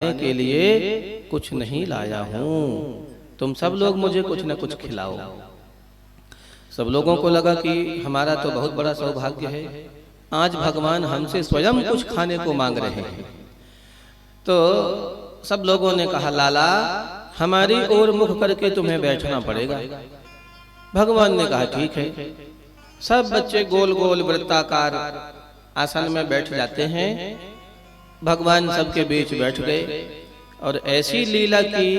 के लिए कुछ नहीं लाया हूँ, तुम सब लोग मुझे कुछ न कुछ खिलाओ। सब लोगों को लगा कि हमारा तो बहुत बड़ा सौभाग्य है, आज भगवान हमसे स्वयं कुछ खाने को मांग रहे हैं। तो सब लोगों ने कहा, लाला हमारी ओर मुख करके तुम्हें बैठना पड़ेगा। भगवान ने कहा, ठीक है। सब बच्चे गोल गोल वृत्ताकार आसन में बैठ जाते हैं। भगवान सबके बीच बैठ गए और ऐसी लीला की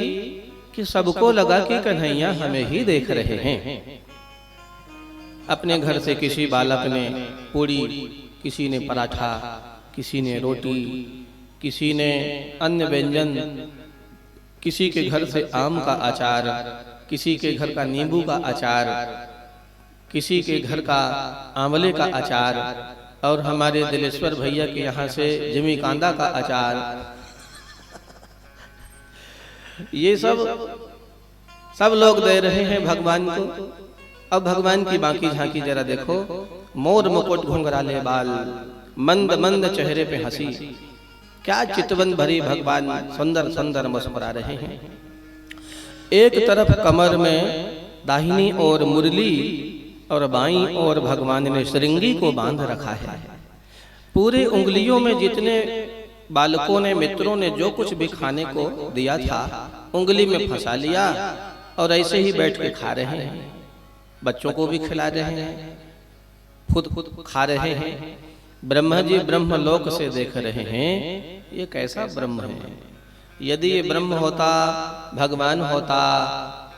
कि सबको लगा कि कन्हैया हमें ही देख रहे हैं। अपने घर से किसी बालक ने पूड़ी, किसी ने पराठा, किसी ने रोटी, किसी ने अन्य व्यंजन, किसी के घर से आम का अचार, किसी के घर का नींबू का अचार, किसी के घर का आंवले का अचार, और हमारे दिलेश्वर भैया के यहाँ से जिमी कांदा का अचार। ये सब लोग दे रहे हैं भगवान को। अब भगवान की बाकी झांकी जरा देखो। मोर मुकुट घुंघराले बाल, मंद मंद चेहरे पे हंसी, क्या चितवन भरी भगवान सुंदर सुंदर मुस्कुरा रहे हैं। एक तरफ कमर में दाहिनी ओर मुरली और बाईं ओर भगवान ने श्रृंगी को बांध रखा है। पूरे उंगलियों में जितने बालकों ने, मित्रों ने जो कुछ भी खाने को दिया था उंगली में फंसा लिया और ऐसे ही बैठ के खा रहे हैं। बच्चों को भी खिला रहे हैं, खुद खा रहे हैं। ब्रह्मा जी ब्रह्मलोक से देख रहे हैं, ये कैसा ब्रह्म है। यदि ये ब्रह्म होता, भगवान होता,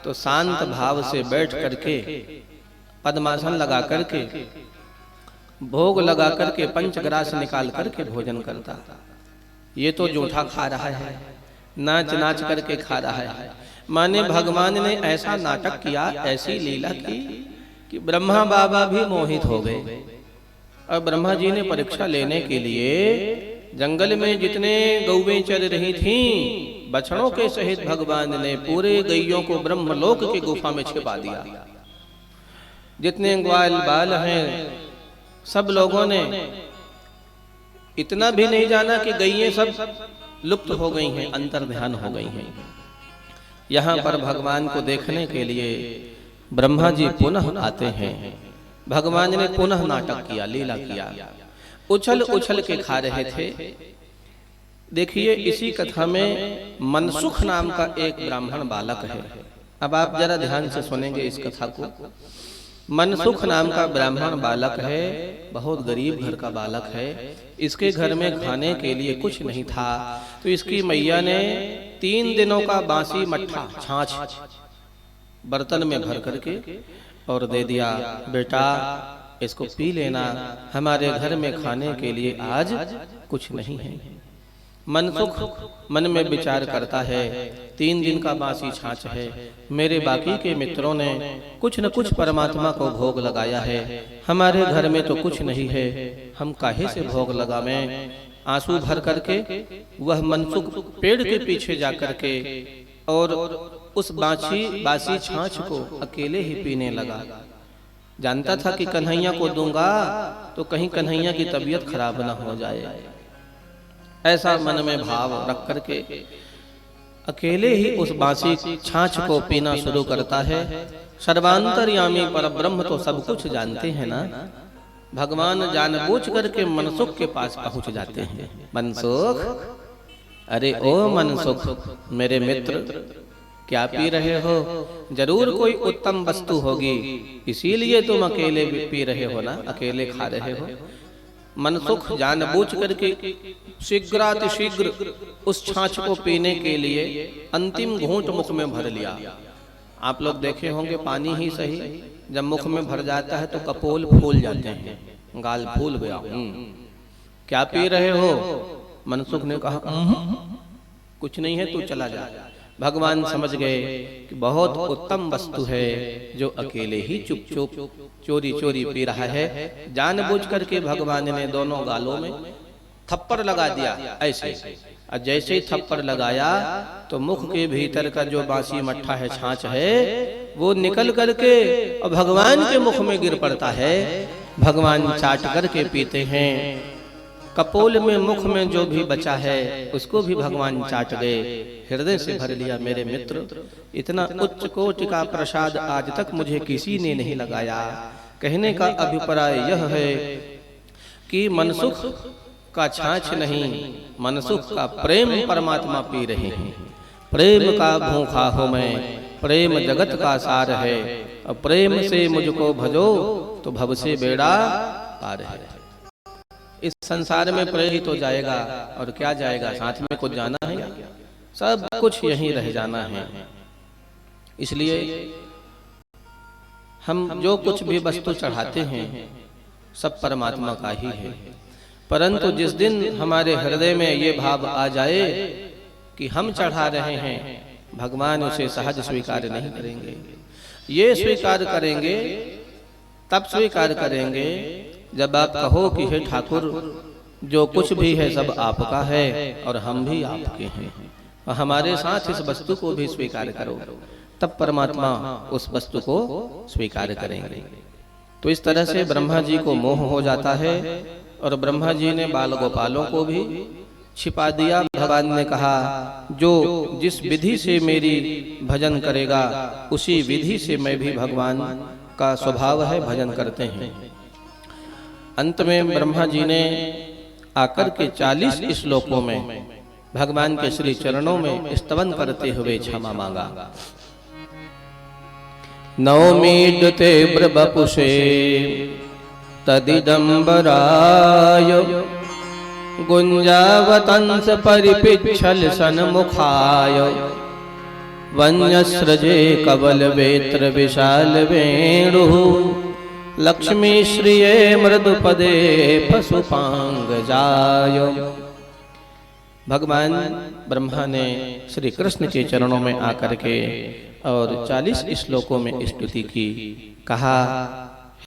तो शांत भाव से बैठ करके पद्मासन लगा करके, भोग लगा करके, पंचग्रास निकाल करके भोजन करता। ये तो जूठा खा रहा है, नाच नाच करके खा रहा है। माने भगवान ने ऐसा नाटक किया, ऐसी लीला की कि ब्रह्मा बाबा भी मोहित हो गए। और ब्रह्मा जी ने परीक्षा लेने के लिए जंगल में जितने गौवें चल रही थीं, बछड़ों के सहित भगवान ने पूरे गैयों को ब्रह्मलोक की गुफा में छिपा दिया। जितने ग्वाल बाल हैं सब लोगों ने इतना भी नहीं जाना कि गैयें सब लुप्त हो गई हैं, अंतर ध्यान हो गई हैं। यहाँ पर भगवान को देखने के लिए ब्रह्मा जी पुनः आते हैं। भगवान ने पुनः नाटक किया, लीला किया, उछल उछल के खा रहे थे। देखिए इसी कथा में मनसुख नाम का एक ब्राह्मण बालक है। अब आप जरा ध्यान से सुनेंगे इस कथा को। मनसुख नाम का ब्राह्मण बालक है, बहुत गरीब घर का बालक है। इसके घर में खाने के लिए कुछ नहीं था, तो इसकी मैया ने 3 दिनों का बासी मट्ठा, छाछ बर्तन में भर करके और दे दिया, बेटा इसको पी लेना, हमारे घर में खाने के लिए आज कुछ नहीं है। मनसुख मन में विचार करता है, 3 दिन का बासी छाछ है, मेरे बाकी के मित्रों ने कुछ न कुछ परमात्मा को भोग लगाया है, हमारे घर में तो कुछ नहीं है, हम काहे से भोग लगावें। आंसू भर करके वह मनसुख पेड़ के पीछे जा करके और उस बासी छाछ को अकेले ही पीने लगा। जानता था कि कन्हैया को दूंगा तो कहीं कन्हैया की तबीयत खराब न हो जाए। ऐसा मन में भाव रख करके अकेले ही उस बासी छाछ को पीना शुरू करता है। सर्वांतर्यामी परब्रह्म तो सब कुछ जानते हैं ना। भगवान जानबूझ करके मनसुख के पास पहुंच जाते हैं। मनसुख, अरे ओ मनसुख, मेरे मित्र क्या पी रहे हो? जरूर कोई उत्तम वस्तु होगी, इसीलिए तुम अकेले पी रहे हो ना, अकेले खा रहे हो। मनसुख जानबूझ करके शीघ्रातिशीघ्र उस छाछ को पीने के लिए अंतिम घूंट मुख में भर लिया। आप लोग देखे होंगे, पानी ही सही जब मुख में भर जाता है तो कपोल फूल जाते हैं, गाल फूल गया। क्या पी रहे हो? मनसुख ने कहा, कुछ नहीं है, तू चला जा। भगवान समझ गए कि बहुत उत्तम वस्तु है जो अकेले ही चुप चुप चोरी चोरी पी रहा है। जानबूझ करके भगवान ने दोनों गालों में थप्पड़ लगा दिया ऐसे, और जैसे ही थप्पड़ लगाया तो मुख के भीतर का जो बासी मट्ठा है, छाछ है, वो निकल करके और भगवान के मुख में गिर पड़ता है। भगवान चाट करके पीते हैं कपोल में मुख में जो भी बचा है उसको भी भगवान चाट गए, हृदय से भर लिया मेरे मित्र। इतना उच्च कोटि का प्रसाद आज तक मुझे किसी ने नहीं लगाया। कहने का अभिप्राय यह है कि मनसुख का छाछ नहीं, मनसुख का प्रेम परमात्मा पी रहे हैं। प्रेम का भूखा हूं मैं, प्रेम जगत का सार है, और प्रेम से मुझको भजो तो भव से बेड़ा पार है। इस संसार में प्रेम ही तो जाएगा, और क्या जाएगा, साथ में कुछ जाना है, सब कुछ यहीं रह जाना है। इसलिए हम जो कुछ भी वस्तु चढ़ाते हैं सब परमात्मा का ही है, परंतु जिस दिन हमारे हृदय में ये भाव आ जाए कि हम चढ़ा रहे हैं, भगवान उसे सहज स्वीकार नहीं करेंगे। ये स्वीकार करेंगे, तब स्वीकार करेंगे जब आप कहो कि हे ठाकुर, जो कुछ भी है सब आपका है और हम भी आपके हैं, और हमारे साथ इस वस्तु को भी स्वीकार करो, तब परमात्मा उस वस्तु को स्वीकार करेंगे। तो इस तरह से ब्रह्मा जी को मोह हो जाता है, और ब्रह्मा जी ने बाल गोपालों को भी छिपा दिया। भगवान ने कहा, जो जिस विधि से मेरी भजन करेगा उसी विधि से मैं भी भगवान का स्वभाव है, भजन करते हैं। अंत में ब्रह्मा जी ने आकर के 40 श्लोकों में भगवान के श्री चरणों में स्तवन करते हुए क्षमा मांगा। नौमीडते ब्रबपुषे तदिदंबराय गुंजावतंस परिपिच्छल सन्मुखाय वन्यस्रजे कवल वेत्र विशाल वेणु लक्ष्मी श्रिये मृदुपदे पशुपांग जाय। भगवान ब्रह्मा ने श्री कृष्ण के चरणों में आकर के और 40 श्लोकों में स्तुति की। कहा